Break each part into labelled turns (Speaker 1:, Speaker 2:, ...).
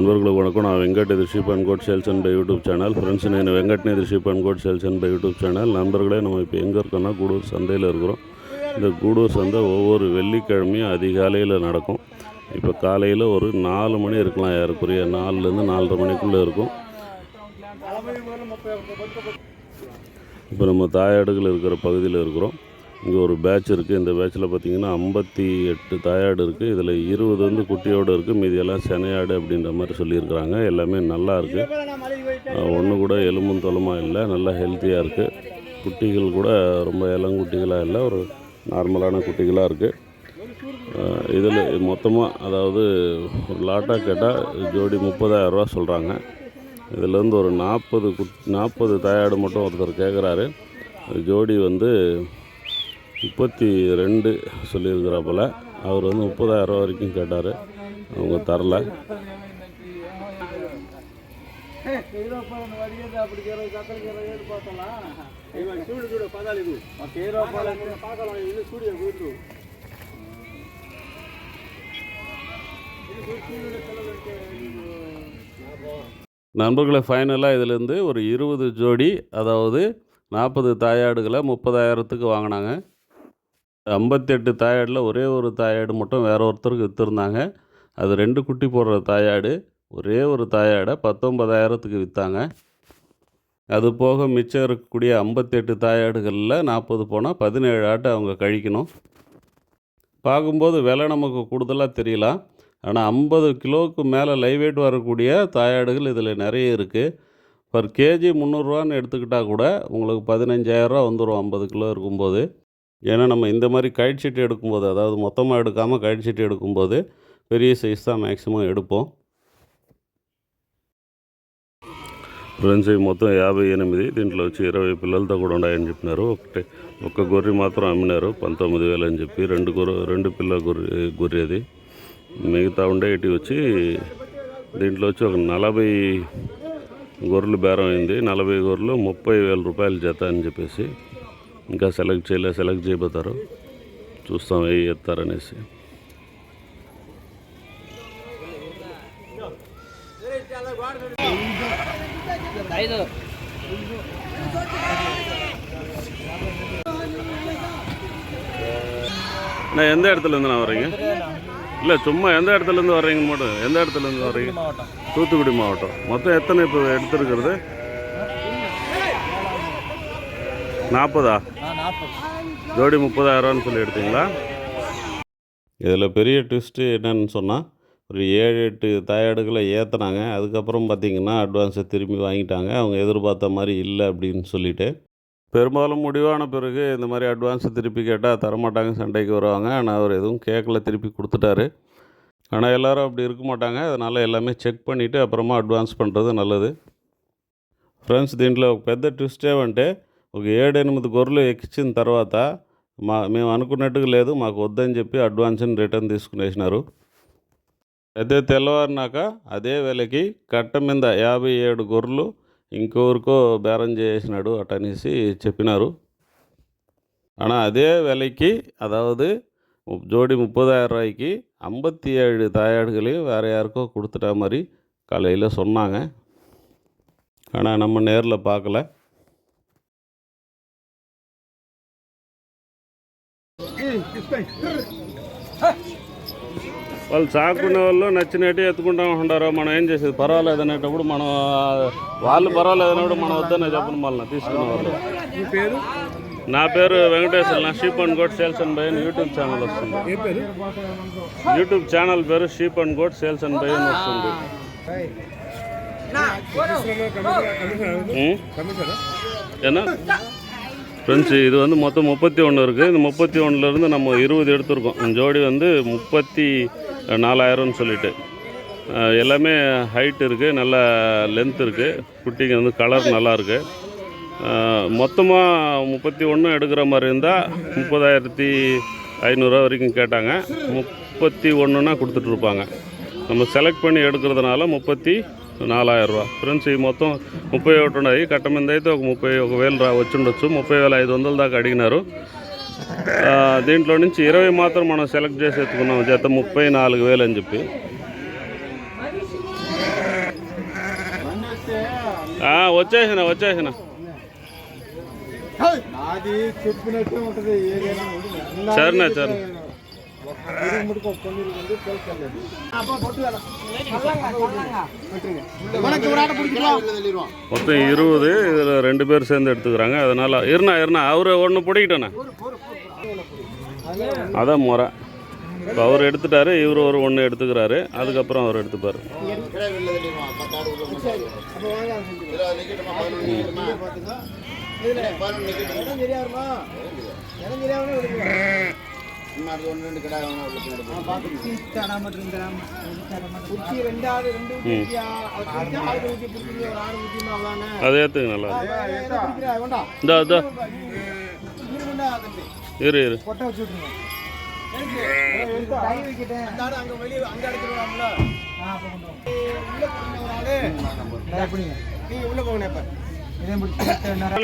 Speaker 1: నన్వర్గులకు వణకం. నా వెంకట్ ఇది sheep and goat sales and buy YouTube channel. Friends, நான் வெங்கட்னே இது sheep and goat sales and buy YouTube channel. நண்பர்களே, நம்ம இப்போ எங்கே இருக்கோம்னா கூடூர் சந்தையில் இருக்கிறோம். இந்த கூடூர் சந்தை ஒவ்வொரு வெள்ளிக்கிழமையும் அதிகாலையில் நடக்கும். இப்போ காலையில் ஒரு 4 மணி இருக்கலாம், ஏறக்குறைய 4லேருந்து 4:30 மணிக்குள்ளே இருக்கும். இப்போ நம்ம தாயாடுகள் இருக்கிற பகுதியில் இருக்கிறோம். இங்கே ஒரு பேட்ச் இருக்குது. இந்த பேட்சில் பார்த்திங்கன்னா 58 தாயாடு இருக்குது. இதில் 20 வந்து குட்டியோடு இருக்குது. மீதியெல்லாம் செனையாடு அப்படின்ற மாதிரி சொல்லியிருக்கிறாங்க. எல்லாமே நல்லா இருக்குது. ஒன்று கூட எலும்பும் தொலமாக இல்லை, நல்லா ஹெல்த்தியாக இருக்குது. குட்டிகள் கூட ரொம்ப இளங்குட்டிகளாக இல்லை, ஒரு நார்மலான குட்டிகளாக இருக்குது. இதில் மொத்தமாக அதாவது ஒரு லாட்டாக கேட்டால் ஜோடி 30,000 ரூபா சொல்கிறாங்க. இதிலேருந்து ஒரு 40 தாயாடு மட்டும் ஒருத்தர் கேட்குறாரு. ஜோடி வந்து 32 சொல்லியிருக்கிறாப்புல. அவர் வந்து 30,000 ரூபா வரைக்கும் கேட்டார், அவங்க தரல. நண்பர்களை, ஃபைனலாக இதிலேருந்து ஒரு 20 ஜோடி, அதாவது 40 தாயாடுகளை 30,000க்கு வாங்கினாங்க. 58 தாயாடில் ஒரே ஒரு தாயாடு மட்டும் வேற ஒருத்தருக்கு விற்றுருந்தாங்க. அது 2 குட்டி போடுற தாயாடு. ஒரே ஒரு தாயாடை 19,000க்கு விற்றாங்க. அது போக மிச்சம் இருக்கக்கூடிய 58 தாயாடுகளில் 40 போனால் 17 ஆட்டை அவங்க கழிக்கணும். பார்க்கும்போது விலை நமக்கு கூடுதலாக தெரியலாம். ஆனால் 50 கிலோவுக்கு மேலே லைவ் வெயிட் வரக்கூடிய தாயாடுகள் இதில் நிறைய இருக்குது. பர் கேஜி 300 ரூபான்னு எடுத்துக்கிட்டால் கூட உங்களுக்கு 15,000 ரூபா வந்துடும் 50 கிலோ இருக்கும்போது. ஏன்னா நம்ம இந்த மாதிரி கைட் சீட்டு எடுக்கும்போது, அதாவது மொத்தமாக எடுக்காமல் கைட் சீட்டு எடுக்கும்போது பெரிய சைஸ் தான் மேக்ஸிமம் எடுப்போம். ఫ్రెండ్స్, ఈ మొత్తం 58. దీంట్లో వచ్చి 20 పిల్లలతో కూడా ఉన్నాయని చెప్పినారు. ఒక్క గొర్రె మాత్రం అమ్మినారు 19,000 అని చెప్పి. రెండు పిల్ల గొర్రె అది. మిగతా ఉండేటి వచ్చి దీంట్లో వచ్చి ఒక 40 గొర్రెలు బేరం అయింది. 40 గొర్రెలు 30,000 రూపాయలు జత అని చెప్పేసి. ఇంకా సెలెక్ట్ చేయబోతారు, చూస్తాం ఏ ఎత్తారనేసి. நான் எந்த இடத்துலேருந்து நான் வர்றீங்க? இல்லை, சும்மா எந்த இடத்துலேருந்து வர்றீங்க மட்டும். எந்த இடத்துலேருந்து வர்றீங்க? தூத்துக்குடி மாவட்டம். மொத்தம் எத்தனை இப்போ எடுத்துருக்கிறது? 40? ஜோடி 30,000 சொல்லி எடுத்தீங்களா? இதில் பெரிய ட்விஸ்ட்டு என்னன்னு சொன்னால், ஒரு 7-8 தாயாடுகளை ஏற்றினாங்க. அதுக்கப்புறம் பார்த்திங்கன்னா அட்வான்ஸை திரும்பி வாங்கிட்டாங்க. அவங்க எதிர்பார்த்த மாதிரி இல்லை அப்படின்னு சொல்லிவிட்டு. பெரும்பாலும் முடிவான பிறகு இந்த மாதிரி அட்வான்ஸை திருப்பி கேட்டால் தரமாட்டாங்க, சண்டைக்கு வருவாங்க. ஆனால் அவர் எதுவும் கேட்கல, திருப்பி கொடுத்துட்டாரு. ஆனால் எல்லோரும் அப்படி இருக்க மாட்டாங்க. அதனால் எல்லாமே செக் பண்ணிவிட்டு అப்புறமா అడ్వాన్స్ பண்ணுறது நல்லது. ఫ్రెండ్స్, దీంట్లో ఒక పెద్ద ట్విస్ట్ ఏమంటే, ఒక 7-8 గొర్రెలు ఎక్కించిన తర్వాత మేము అనుకున్నట్టుగా లేదు, మాకు వద్దని చెప్పి అడ్వాన్స్ని రిటర్న్ తీసుకునేసినారు. అయితే తెల్లవారినాక అదే వేళకి కట్ట మీద 57 గొర్రెలు ఇంకొకరికో బేరం చేసినాడు అటనేసి చెప్పినారు. ஆனால் அதே விலைக்கு, அதாவது ஜோடி 30,000 ரூபாய்க்கு 57 தாயாடுகளையும் வேறு யாருக்கோ கொடுத்துட்டா மாதிரி காலையில் சொன்னாங்க. ஆனால் நம்ம நேரில் பார்க்கல. వాళ్ళు సాకునే వాళ్ళు నచ్చినట్టు ఎత్తుకుంటూ ఉంటారు. మనం ఏం చేసేది? పర్వాలేదు అనేటప్పుడు మనం, వాళ్ళు పర్వాలేదు అనేటప్పుడు మనం వద్దనే చెప్పను మళ్ళీ తీసుకునే వాళ్ళు. నా పేరు వెంకటేశ్వర. నా sheep and goat sales and buy అని యూట్యూబ్ ఛానల్ వస్తుంది. యూట్యూబ్ ఛానల్ పేరు sheep and goat sales and buy అని వస్తుంది. ஏன்னா ஃப்ரெண்ட்ஸ், இது வந்து மொத்தம் 31 இருக்குது. இந்த 31லேருந்து நம்ம 20 எடுத்துருக்கோம். ஜோடி வந்து 34,000ன்னு சொல்லிட்டு. எல்லாமே ஹைட் இருக்குது, நல்ல லென்த் இருக்குது. குட்டிங்க வந்து கலர் நல்லாயிருக்கு. மொத்தமாக 31 எடுக்கிற மாதிரி இருந்தால் 30,500 ரூபா வரைக்கும் கேட்டாங்க. 31னா கொடுத்துட்ருப்பாங்க. நம்ம సెలెక్ట్ பண்ணி எடுக்கிறதுனால 34,000 రూపా. ఫ్రెండ్స్, ఈ మొత్తం 31 ఉన్నాయి. కట్ట మీద అయితే ఒక 31,000 వచ్చి ఉండొచ్చు. 30,500 దాకా అడిగినారు. దీంట్లో నుంచి 20 మాత్రం మనం సెలెక్ట్ చేసి ఎత్తుకున్నాం. జత 34,000 అని చెప్పి. వచ్చేసిన సరేనా సరే மொத்தம் 20. இதில் 2 பேர் சேர்ந்து எடுத்துக்கிறாங்க. அதனால் இருண்ணா அவர் ஒன்று பிடிக்கிட்டோண்ணா. அதான் முறை. இப்போ அவர் எடுத்துட்டாரு, இவர் ஒரு ஒன்று எடுத்துக்கிறாரு. அதுக்கப்புறம் அவர் எடுத்துப்பார். அது ஏற்றுங்க நல்லா இந்தா இரு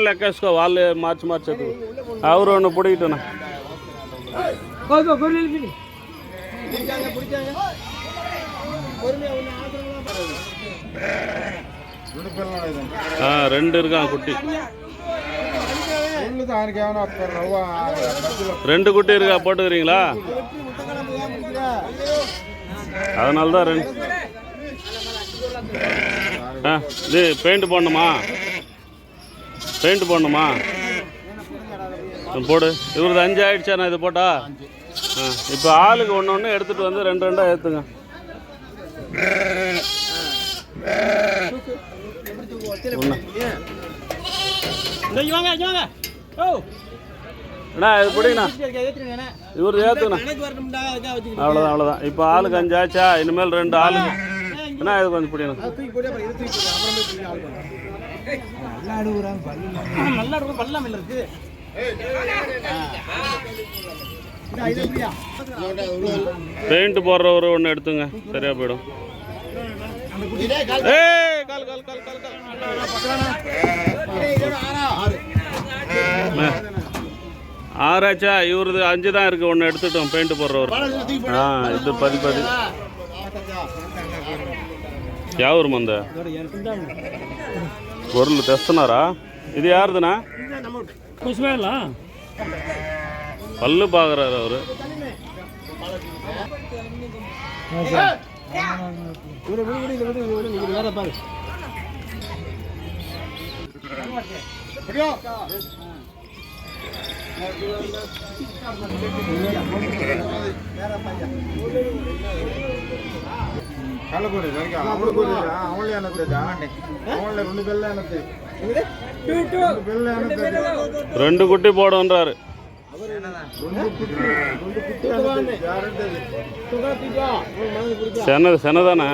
Speaker 1: లెక్కేసుకో. వాళ్ళు మార్చి ఎవరు ఒன்று பிடிக்கிட்டோண்ணா. ரெண்டு இருக்கான் குட்டி. 2 குட்டி இருக்கா, போட்டுக்கிறீங்களா? அதனால தான் 2. இது பெயிண்ட் போடணுமா? போடு. இவரது 5 ஆயிடுச்சாண்ணா இது போட்டா? இப்போ ஆளுக்கு ஒன்று எடுத்துகிட்டு வந்து 2 ஏற்றுங்க. அண்ணா இது பிடிங்கண்ணா, இவரு ஏற்றுங்கண்ணா. அவ்வளோதான். இப்போ ஆளுக்கு 5 ஆச்சா? இனிமேல் 2 ஆளுக்கு. அண்ணா இது கொஞ்சம் பிடிங்கண்ணா. பெயிண்ட் போடுறவரு ஒன்று எடுத்துங்க, சரியா போயிடும். ஆறாச்சா? இவரது 5 தான் இருக்கு, ஒன்று எடுத்துட்டோம். பெயிண்ட் போடுறவர். இது 10. யாவூர் மந்த பொருள் తెస్తున్నారా? ఇది யாருதுண்ணா? பல்லு பார்க்குறாரு அவரு. ரெண்டு குட்டி போடுன்றாரு. செனதானே?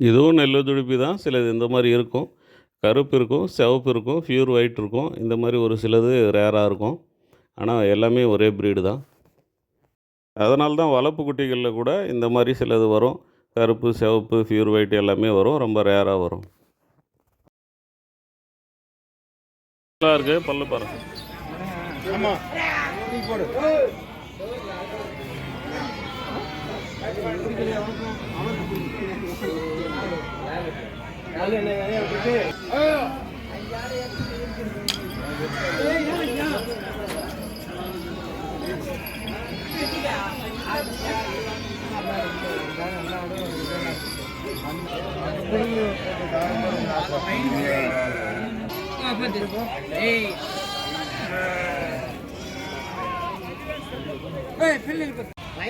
Speaker 1: இதுவும் நெல்லு துடுப்பி தான். சிலது இந்த மாதிரி இருக்கும், கருப்பு இருக்கும், சிவப்பு இருக்கும், பியூர் ஒயிட் இருக்கும். இந்த மாதிரி ஒரு சிலது ரேராக இருக்கும். ஆனால் எல்லாமே ஒரே ப்ரீடு தான். அதனால தான் வளர்ப்பு குட்டிகளில் கூட இந்த மாதிரி சிலது வரும். கருப்பு, சிவப்பு, பியூர் ஒயிட் எல்லாமே வரும். ரொம்ப ரேராக வரும். நல்லா இருக்கு. பல்லு பாரு.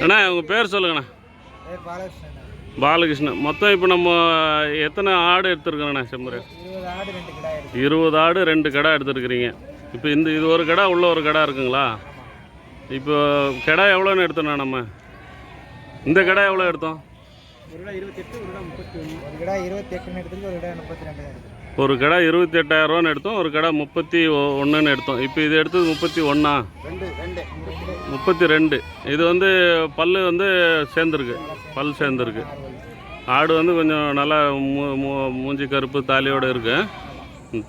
Speaker 1: அண்ணா உங்கள் பேர் சொல்லுங்கண்ணா. பாலகிருஷ்ணன். மொத்தம் இப்போ நம்ம எத்தனை ஆடு எடுத்துருக்கோண்ணா? செம்மறி 20 ஆடு 2 கடை எடுத்துருக்குறீங்க. இப்போ இது ஒரு கடை உள்ள ஒரு கடை இருக்குங்களா? இப்போ கடை எவ்வளோன்னு எடுத்தோண்ணா? நம்ம இந்த கடை எவ்வளோ எடுத்தோம்? ஒரு கடை 28,000 எடுத்தோம். ஒரு கடை 31 எடுத்தோம். இப்போ இது எடுத்தது 31. 32. இது வந்து பல்லு வந்து சேர்ந்துருக்கு, பல் சேர்ந்துருக்கு. ஆடு வந்து கொஞ்சம் நல்லா மூஞ்சி கருப்பு தாலியோடு இருக்குது.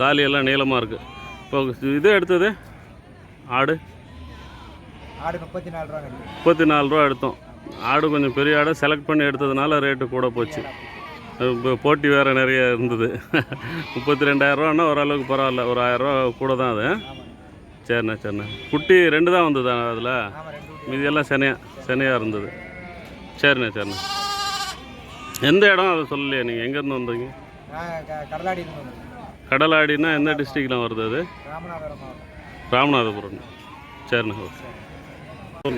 Speaker 1: தாலியெல்லாம் நீளமாக இருக்குது. இப்போ இது எடுத்தது ஆடு 34 ரூபா எடுத்தோம். ஆடு கொஞ்சம் பெரிய ஆடை செலக்ட் பண்ணி எடுத்ததுனால ரேட்டு கூட போச்சு. இப்போ போட்டி வேறு நிறைய இருந்தது. 32,000 ஓரளவுக்கு பரவாயில்ல. ஒரு 1000 கூட தான் அது. சரிண்ணா. குட்டி 2 தான் வந்தது அதில், மீதியெல்லாம் செனையாக இருந்தது. சரிண்ணா. எந்த இடம் அதை சொல்லலையே நீங்கள்? எங்கேருந்து வந்தீங்க? கடலாடினா எந்த டிஸ்ட்ரிக்டில் வருது அது? ராமநாதபுரம். சரிண்ணா.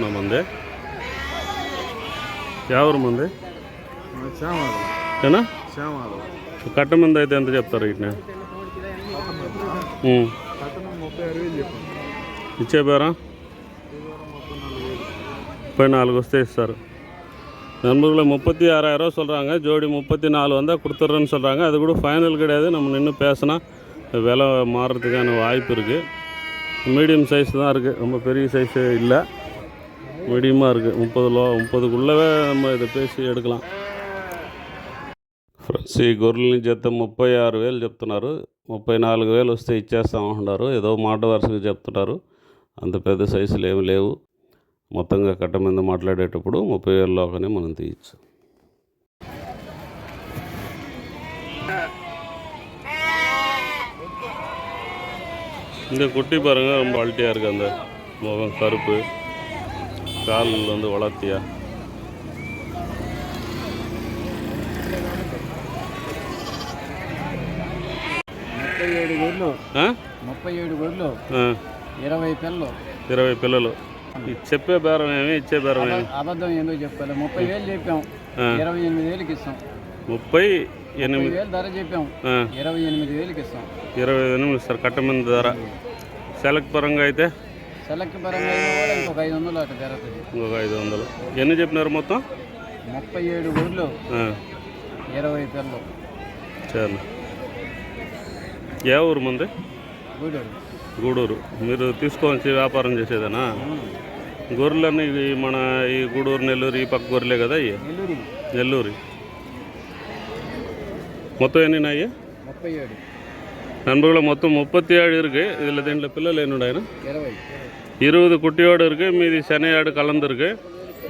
Speaker 1: நம்ம வந்து ఎవరు మంది ఏనా కట్ట మంది అయితే ఎంత చెప్తారు వీటిని? ఇచ్చే పేరా 34 వస్తే ఇస్తారు. நண்பர்களை 36,000 சொல்கிறாங்க. ஜோடி 34 வந்தால் கொடுத்துட்றேன்னு சொல்கிறாங்க. அது கூட ஃபைனல் கிடையாது. நம்ம நின்று பேசினா விலை மாறுறதுக்கான வாய்ப்பு இருக்குது. மீடியம் சைஸ் தான் இருக்குது, ரொம்ப பெரிய சைஸு இல்லை, మీడియமாக இருக்குது. 30 நம்ம இதை పేసి எடுக்கலாம். ఫ్రెండ్స్ ఈ గొర్రెలని జత 36,000 చెప్తున్నారు. 34,000 వస్తే ఇచ్చేస్తామంటున్నారు. ఏదో మాట వరుసగా చెప్తున్నారు. అంత పెద్ద సైజులు ఏమి లేవు. మొత్తంగా కట్ట మీద మాట్లాడేటప్పుడు 30,000లోనే మనం తీయచ్చు. இந்த குட்டி பாருங்கள், ரொம்ப அல்ட்டியாக இருக்குது. அந்த முகம் கருப்பு, கால் வந்து வளர்த்தியா. ఇరవై పిల్లలు. చెప్పే బేరం ఏమి, ఇచ్చే బేరం ఏమి?
Speaker 2: అబద్ధం ఎందుకు చెప్పాలి? 30,000 చెప్పాం, 28,000కి ఇస్తాం.
Speaker 1: 38,000
Speaker 2: ధర చెప్పాం, 28,000కి ఇస్తాం.
Speaker 1: 28,000 ఇస్తారు కట్ట మీద ధర. సెలెక్ట్ పరంగా అయితే
Speaker 2: సెలెక్ట్ పరంగా ఇంకొక 500 అటు జరుగుతుంది.
Speaker 1: ఇంకొక 500. ఎన్ని చెప్పినారు మొత్తం?
Speaker 2: 37 గొర్రెలు, 20 పిల్లలు.
Speaker 1: సరే. ఏ ఊరు మంది? గూడూరు. మీరు తీసుకొని వ్యాపారం చేసేదేనా? గొర్రెలన్నీ మన ఈ గూడూరు, నెల్లూరు ఈ పక్క గొర్రెలే కదా అయ్యి? నెల్లూరు. మొత్తం ఎన్నినాయి?
Speaker 2: 37.
Speaker 1: நண்பர்களை மொத்தம் 37 இருக்குது. இதில் ரெண்டு பிள்ளைகள் என்னோட 20 குட்டியோடு இருக்குது. மீதி செனையாடு கலந்துருக்கு.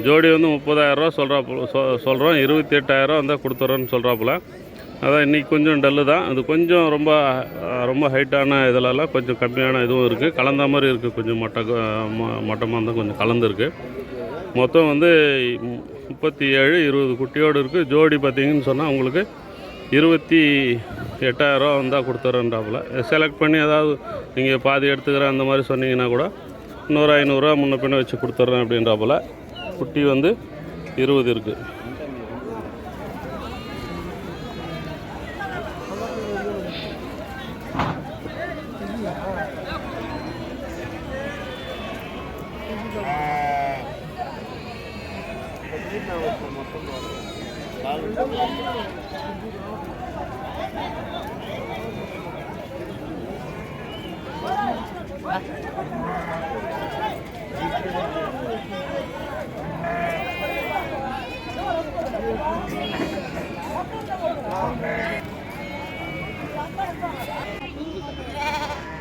Speaker 1: ஜோடி வந்து 30,000 சொல்கிறோம். 28,000 வந்தால் கொடுத்துட்றோன்னு சொல்கிறாப்புல. அதான் இன்றைக்கி கொஞ்சம் டல்லு தான். அது கொஞ்சம் ரொம்ப ஹைட்டான இதிலெல்லாம் கொஞ்சம் கம்மியான இதுவும் இருக்குது. கலந்த மாதிரி இருக்குது. கொஞ்சம் மட்டமாக இருந்தால் கொஞ்சம் கலந்துருக்கு. மொத்தம் வந்து 37, 20 குட்டியோடு இருக்குது. ஜோடி பார்த்திங்கன்னு சொன்னால் உங்களுக்கு 28,000 வந்தால் கொடுத்துட்றேன்றாப்புல. செலக்ட் பண்ணி ஏதாவது நீங்கள் பாதி எடுத்துக்கிறேன் அந்த மாதிரி சொன்னீங்கன்னா கூட இன்னொரு 500 முன்ன பின்ன வச்சு கொடுத்துட்றேன் அப்படின்றாப்புல. குட்டி வந்து 20 இருக்குது.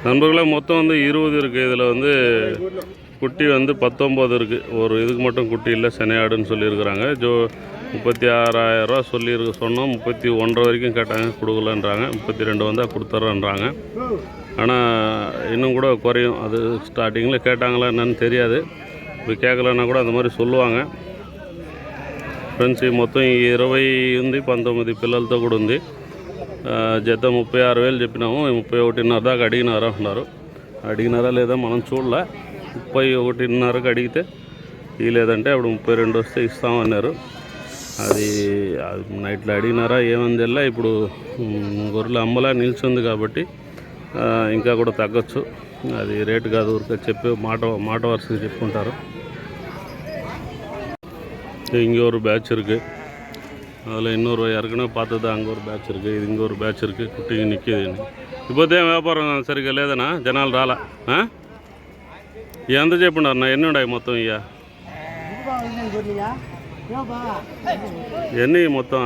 Speaker 1: நண்பர்களே மொத்தம் வந்து 20 இருக்குது. இதில் வந்து குட்டி வந்து 19 இருக்குது. ஒரு இதுக்கு மட்டும் குட்டி இல்லை, செனையாடுன்னு சொல்லியிருக்கிறாங்க. 36,000 சொன்னோம். 31 வரைக்கும் கேட்டாங்க, கொடுக்கலன்றாங்க. 32 வந்தால் கொடுத்துட்றேன்றாங்க. ஆனால் இன்னும் கூட குறையும். அது ஸ்டார்டிங்கில் கேட்டாங்களா என்னன்னு தெரியாது. இப்போ கேட்கலன்னா கூட அந்த மாதிரி சொல்லுவாங்க. ఫ్రెండ్స్ ఈ మొత్తం 20 ఉంది, 19 పిల్లలతో కూడా ఉంది. జత 36,000 చెప్పినాము. 31,500 దాకా అడిగినారా అంటున్నారు. అడిగినారా లేదా మనం చూడలే. 31,500కి అడిగితే లేదంటే అప్పుడు 32 వస్తే ఇస్తామన్నారు. అది నైట్లో అడిగినారా ఏమందిల్లా. ఇప్పుడు గొర్రెలు అమ్మలా నిల్చుంది కాబట్టి ఇంకా కూడా తగ్గచ్చు. అది రేటు కాదు, ఊరికే చెప్పి మాట వరుసగా చెప్పుకుంటారు. இங்கே ஒரு பேட்ச் இருக்குது. அதில் இன்னொரு ஏற்கனவே பார்த்தது அங்கே ஒரு பேட்ச் இருக்குது. இது இங்கே ஒரு பேட்ச் இருக்குது. குட்டிங்க நிற்கிது. இப்போதே వ్యాపారం సరిగ్గా లేదనా? జనాలు రాలా? ఎంత చెప్పినారన్నా? ఎన్ని ఉన్నాయి మొత్తం? ఇయ్యా ఎన్ని మొత్తం?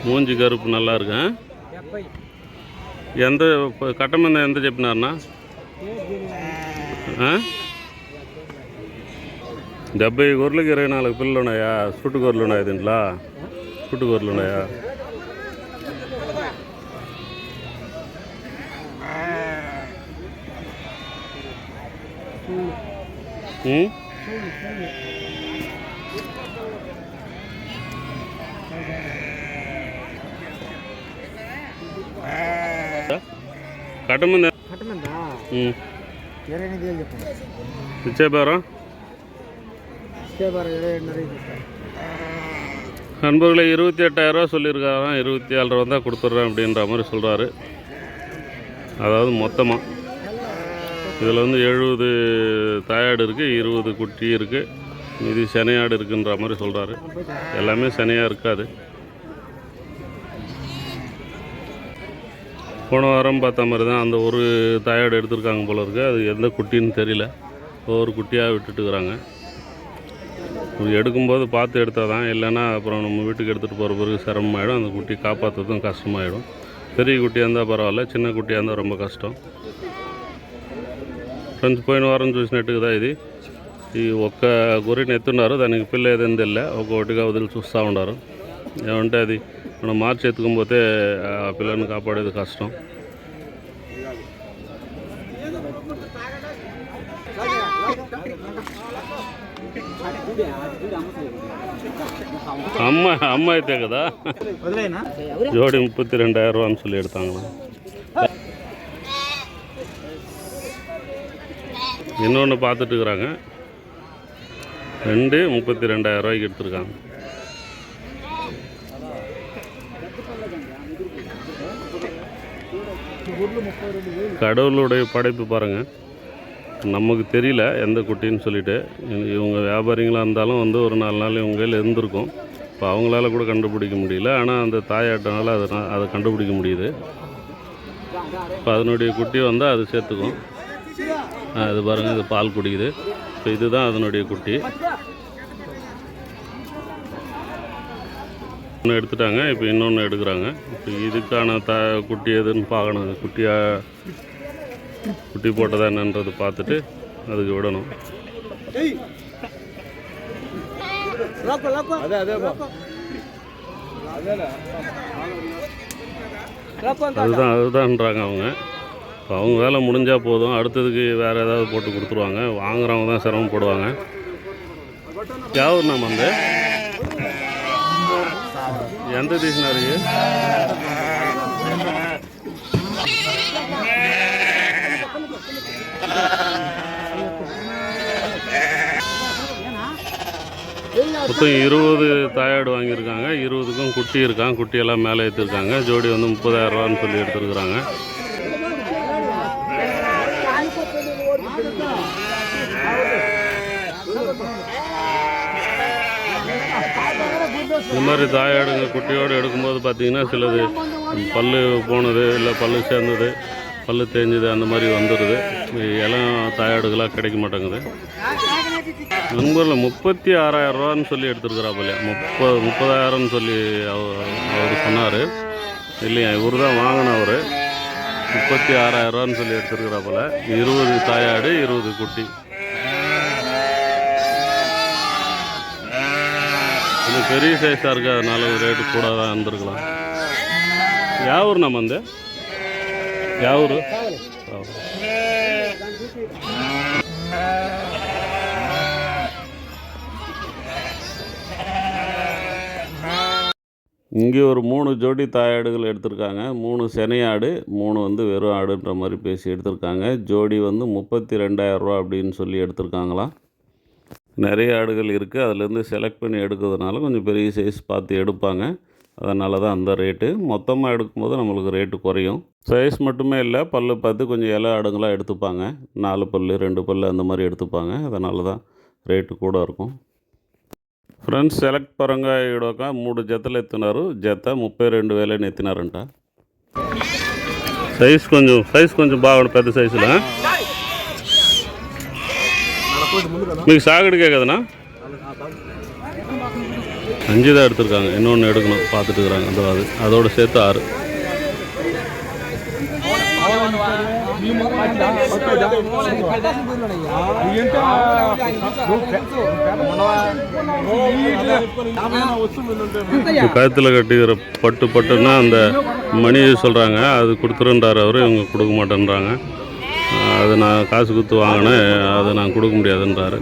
Speaker 1: மூஞ்சி கருப்பு நல்லா இருக்கு. ఎంత కట్ట మీద ఎంత చెప్పినారన్నా? 70 గొర్రెలకి 24 పిల్లలు ఉన్నాయా? సుట్టు గొర్రెలు ఉన్నాయి దీంట్లో? సుట్టు గొర్రెలు ఉన్నాయా? కట్టమంది ఇచ్చే బేరం நண்பர்களை 28,000 சொல்லியிருக்காராம். 27,000 தான் கொடுத்துட்றேன் அப்படின்ற மாதிரி சொல்கிறாரு. அதாவது மொத்தமாக இதில் வந்து 70 தாயாடு இருக்குது, 20 குட்டி இருக்குது, மீதி சனையாடு இருக்குன்ற மாதிரி சொல்கிறாரு. எல்லாமே சனையாக இருக்காது. போன வாரம் பார்த்த மாதிரி தான் அந்த ஒரு தாயாடு எடுத்திருக்காங்க போல இருக்குது. அது எந்த குட்டின்னு தெரியல, ஒவ்வொரு குட்டியாக விட்டுட்டுருக்குறாங்க. எடுக்கும்போது பார்த்து எடுத்தால் தான், இல்லைன்னா அப்புறம் நம்ம வீட்டுக்கு எடுத்துகிட்டு போகிற பிறகு சிரமமாயிடும். அந்த குட்டி காப்பாற்றுறதும் கஷ்டமாயிடும். பெரிய குட்டியாக இருந்தால் பரவாயில்ல, சின்ன குட்டியாக இருந்தால் ரொம்ப కష్టం. ఫ్రెండ్స్ పోయిన వారం చూసినట్టుగా ఇది ఈ ఒక్క గొర్రెని ఎత్తున్నారు. దానికి పిల్ల ఏదైనా తెల్ల ఒక్కొక్కటిగా వదిలి చూస్తూ ఉన్నారు. ఏమంటే అది మనం మార్చి ఎత్తుకపోతే ఆ పిల్లని కాపాడేది కష్టం. அம்மா అయితే కదా ஜோடி 32,000 ரூபான்னு சொல்லி எடுத்தாங்களா. இன்னொன்று பார்த்துட்டு இருக்கிறாங்க. 2 32,000 ரூபாய்க்கு எடுத்துருக்காங்க. கடவுளுடைய படைப்பு பாருங்கள். நமக்கு தெரியல எந்த குட்டின்னு சொல்லிட்டு. இவங்க வியாபாரிங்களாக இருந்தாலும் வந்து ஒரு 4 நாள் இவங்க கையில் இருந்திருக்கும். இப்போ அவங்களால கூட கண்டுபிடிக்க முடியல. ஆனால் அந்த தாயாட்டனால அதை கண்டுபிடிக்க முடியுது. இப்போ அதனுடைய குட்டி வந்தால் அது சேர்த்துக்கும். அது பாருங்கள், இது பால் குடிக்குது. இப்போ இதுதான் அதனுடைய குட்டி. ஒன்று எடுத்துட்டாங்க, இப்போ இன்னொன்று எடுக்கிறாங்க. இப்போ இதுக்கான குட்டி எதுன்னு பார்க்கணும். குட்டி போட்டதா என்னன்றது பார்த்துட்டு அதுக்கு விடணும். அதுதான்ன்றாங்க அவங்க. இப்போ அவங்க வேலை முடிஞ்சால் போதும், அடுத்ததுக்கு வேறு ஏதாவது போட்டு கொடுத்துருவாங்க. வாங்குறவங்க தான் சிரமப்படுவாங்க. யாவூர் நம்ம அந்த எந்த తీసినారు? மொத்தம் 20 தாயாடு வாங்கியிருக்காங்க. 20க்கும் குட்டி இருக்காங்க. குட்டியெல்லாம் மேலே ஏற்றிருக்காங்க. ஜோடி வந்து 30,000 ரூபான்னு சொல்லி எடுத்துருக்குறாங்க. இந்த மாதிரி தாயாடுங்க குட்டியோடு எடுக்கும்போது பார்த்திங்கன்னா சிலது பல் போனது, இல்லை பல் சேர்ந்தது, பல் தேஞ்சது, அந்த மாதிரி வந்துடுது. இளம் தாயாடுகளாக கிடைக்க மாட்டேங்குது. நண்பரில் 36,000 ரூபான்னு சொல்லி எடுத்துருக்குறாப்பில்லையா. 30,000ன்னு சொல்லி அவர் சொன்னார். இல்லையா, இவர் தான் வாங்கினவர். 36,000 ரூபான்னு சொல்லி எடுத்துருக்குறாப்பில். 20 தாயாடு, 20 குட்டி. இது பெரிய சைஸாக இருக்குது, அதனால ரேட்டு கூட தான் இருந்திருக்கலாம். யாவூர் நம்ம வந்து யாவூர் இங்கே ஒரு 3 ஜோடி தாயாடுகள் எடுத்திருக்காங்க. 3 செனையாடு, 3 வந்து வெறும் ஆடுன்ற மாதிரி பேசி எடுத்திருக்காங்க. ஜோடி வந்து 32,000 ரூபா அப்படின்னு சொல்லி எடுத்திருக்காங்களாம். நிறைய ஆடுகள் இருக்குது. அதிலேருந்து செலக்ட் பண்ணி எடுக்கிறதுனால கொஞ்சம் பெரிய சைஸ் பார்த்து எடுப்பாங்க. அதனால தான் அந்த ரேட்டு. மொத்தமாக எடுக்கும்போது நம்மளுக்கு ரேட்டு குறையும். சைஸ் மட்டுமே இல்லை, பல் பார்த்து கொஞ்சம் இலை ஆடுங்களாக எடுத்துப்பாங்க. 4 பல் 2 பல் அந்த மாதிரி எடுத்துப்பாங்க. அதனால தான் రేటు కూడా இருக்கும். ఫ్రెండ్స్ సెలెక్ట్ పరంగా ఈడొక 3 జతలు ఎత్తున్నారు. జత 32,000 ఎత్తినారంట. సైజ్ కొంచెం బాగుంది, పెద్ద సైజులో. మీకు சாகடிக்கே கதனா 5 தான் எடுத்துருக்காங்க. இன்னொன்று எடுக்கணும், பார்த்துட்டு இருக்கிறாங்க. அதோட சேர்த்து 6. கழுத்தில் கட்டிக்கிற பட்டுன்னா அந்த மணி சொல்கிறாங்க, அது கொடுக்குறேன்றார் அவர், இவங்க கொடுக்க மாட்டேன்றாங்க. அது நான் காசு கொடுத்து வாங்கினேன், அதை நான் கொடுக்க முடியாதுன்றாரு.